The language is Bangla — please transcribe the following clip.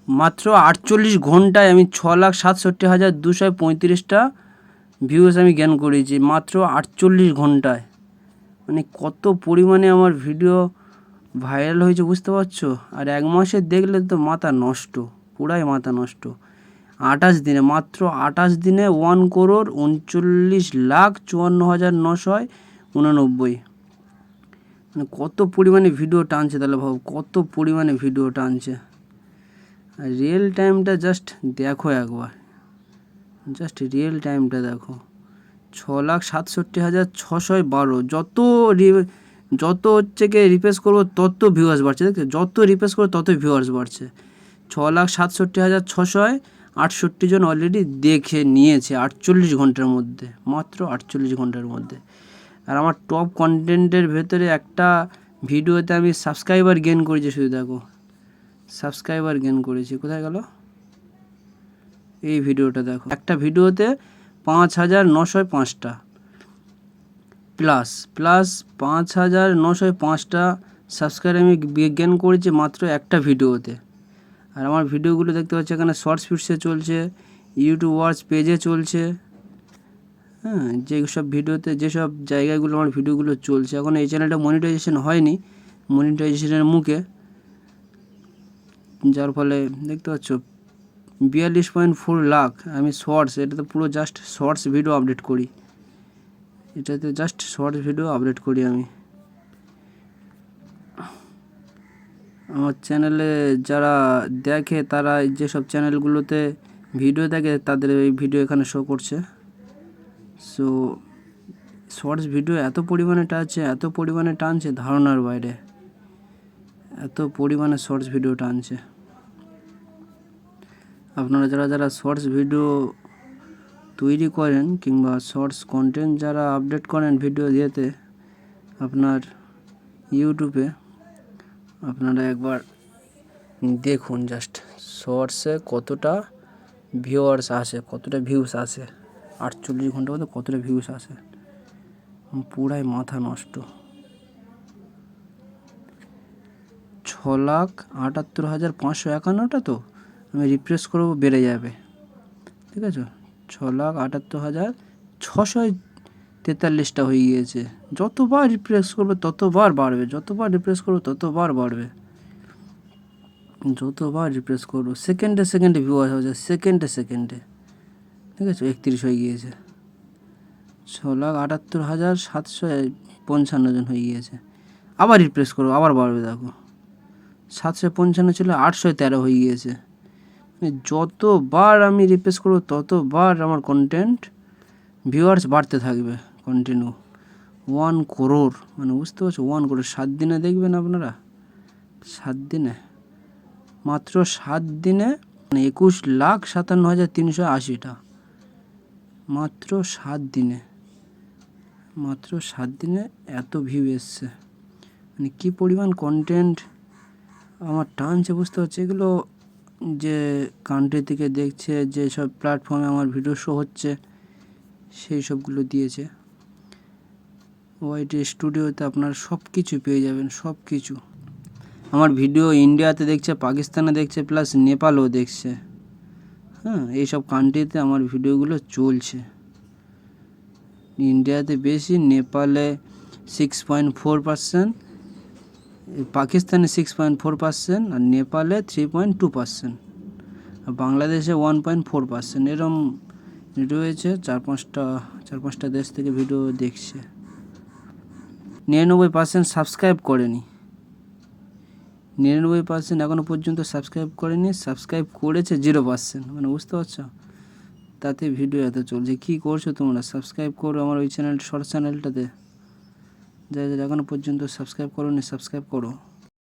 মাত্র 48 ঘন্টায় আমি 6,67,235টা ভিউজ আমি গেইন করেছি মাত্র 48 ঘন্টায়। মানে কত পরিমাণে আমার ভিডিও ভাইরাল হয়েছে বুঝতে পারছো। আর 1 মাসে দেখলে তো মাথা নষ্ট, পুরাই মাথা নষ্ট। 28 দিনে, মাত্র 28 দিনে 1,39,54,989। মানে কত পরিমাণে ভিডিও টানছে তাহলে ভাবো, কত পরিমাণে ভিডিও টানছে। আর রিয়েল টাইমটা জাস্ট দেখো একবার, জাস্ট রিয়েল টাইমটা দেখো। 6,67,612। যত হচ্ছে কি রিফ্রেশ করবো তত ভিউয়ার্স বাড়ছে, দেখছো, যত রিফ্রেশ করবো তত ভিউয়ার্স বাড়ছে। 6,67,668 জন অলরেডি দেখে নিয়েছে 48 ঘন্টার মধ্যে, মাত্র 48 ঘন্টার মধ্যে। আর আমার টপ কন্টেন্টের ভেতরে একটা ভিডিওতে আমি সাবস্ক্রাইবার গেইন করেছি, শুধু দেখো সাবস্ক্রাইবার গেইন করেছি। কোথায় গেল এই ভিডিওটা? দেখো, একটা ভিডিওতে 5,905টা প্লাস 5,905টা সাবস্ক্রাইবার আমি গেইন করেছি মাত্র একটা ভিডিওতে। আর আমার ভিডিওগুলো দেখতে পাচ্ছি এখানে শর্টস ফিডসে চলছে, ইউটিউব ওয়াচ পেজে চলছে। হ্যাঁ, যেসব ভিডিওতে যেসব জায়গাগুলো আমার ভিডিওগুলো চলছে। এখন এই চ্যানেলটা মনিটাইজেশন হয়নি, মনিটাইজেশনের মুখে, যার ফলে দেখতে পাচ্ছ 42.4 লাখ। আমি শর্টস, এটাতে পুরো জাস্ট শর্টস ভিডিও আপডেট করি, এটাতে জাস্ট শর্টস ভিডিও আপডেট করি আমি। আমার চ্যানেলে যারা দেখে, তারা যেসব চ্যানেলগুলোতে ভিডিও দেখে তাদের এই ভিডিও এখানে শো করছে। সো শর্টস ভিডিও এত পরিমাণে টানছে ধারণার বাইরে, এত পরিমাণে শর্টস ভিডিও টানছে। আপনারা যারা শর্টস ভিডিও তৈরি করেন কিংবা শর্টস কন্টেন্ট যারা আপডেট করেন ভিডিও দিয়েতে আপনার ইউটিউবে, আপনারা একবার দেখুন জাস্ট শর্টসে কতটা ভিউয়ার্স আসে, কতটা ভিউস আসে। 48 ঘন্টার মধ্যে কতটা ভিউস আসে, পুরাই মাথা নষ্ট। 6,78,551টা তো আমি রিফ্রেশ করবো, বেড়ে যাবে, ঠিক আছে। 6,78,643টা হয়ে গিয়েছে। যতবার রিফ্রেশ করবে ততবার বাড়বে, যতবার রিফ্রেশ করবো ততবার বাড়বে, যতবার রিফ্রেশ করবো। সেকেন্ডে ভিউয়ার্স হয়ে যায়, সেকেন্ডে, ঠিক আছে। 31 হয়ে গিয়েছে, 6,78,755 জন হয়ে গিয়েছে। আবার রিফ্রেশ করবো, আবার বাড়বে, দেখো 755 ছিল 813 হয়ে গিয়েছে। যতবার আমি রিফ্রেশ করবো ততবার আমার কন্টেন্ট ভিউয়ার্স বাড়তে থাকবে কন্টিনিউ। 1 crore, মানে বুঝতে পারছো, 1 crore 7 দিনে দেখবেন আপনারা, 7 দিনে, মাত্র 7 দিনে 21,57,380টা, মাত্র 7 দিনে এত ভিউ এসছে। মানে কী পরিমাণ কন্টেন্ট আমার টানছে বুঝতে পারছি। এগুলো যে কান্ট্রি থেকে দেখছে, যেসব প্ল্যাটফর্মে আমার ভিডিও শো হচ্ছে সেই সবগুলো দিয়েছে। ওয়াইটি স্টুডিওতে আপনারা সব কিছু পেয়ে যাবেন, সব কিছু। আমার ভিডিও ইন্ডিয়াতে দেখছে, পাকিস্তানে দেখছে, প্লাস নেপালও দেখছে। হ্যাঁ, এইসব কান্ট্রিতে আমার ভিডিওগুলো চলছে। ইন্ডিয়াতে বেশি, নেপালে 6.4%, পাকিস্তানে 6.4%, আর নেপালে 3.2%, আর বাংলাদেশে 1.4%। এরম রয়েছে, চার পাঁচটা দেশ থেকে ভিডিও দেখছে। 99% সাবস্ক্রাইব করেনি, 99% এখনও পর্যন্ত সাবস্ক্রাইব করেনি। সাবস্ক্রাইব করেছে 0%, মানে বুঝতে পারছো, তাতে ভিডিও এত চলছে। কী করছো তোমরা? সাবস্ক্রাইব করো আমার ওই চ্যানেল, শর্ট চ্যানেলটাতে। যারা এখনও পর্যন্ত সাবস্ক্রাইব করোনি, সাবস্ক্রাইব করো।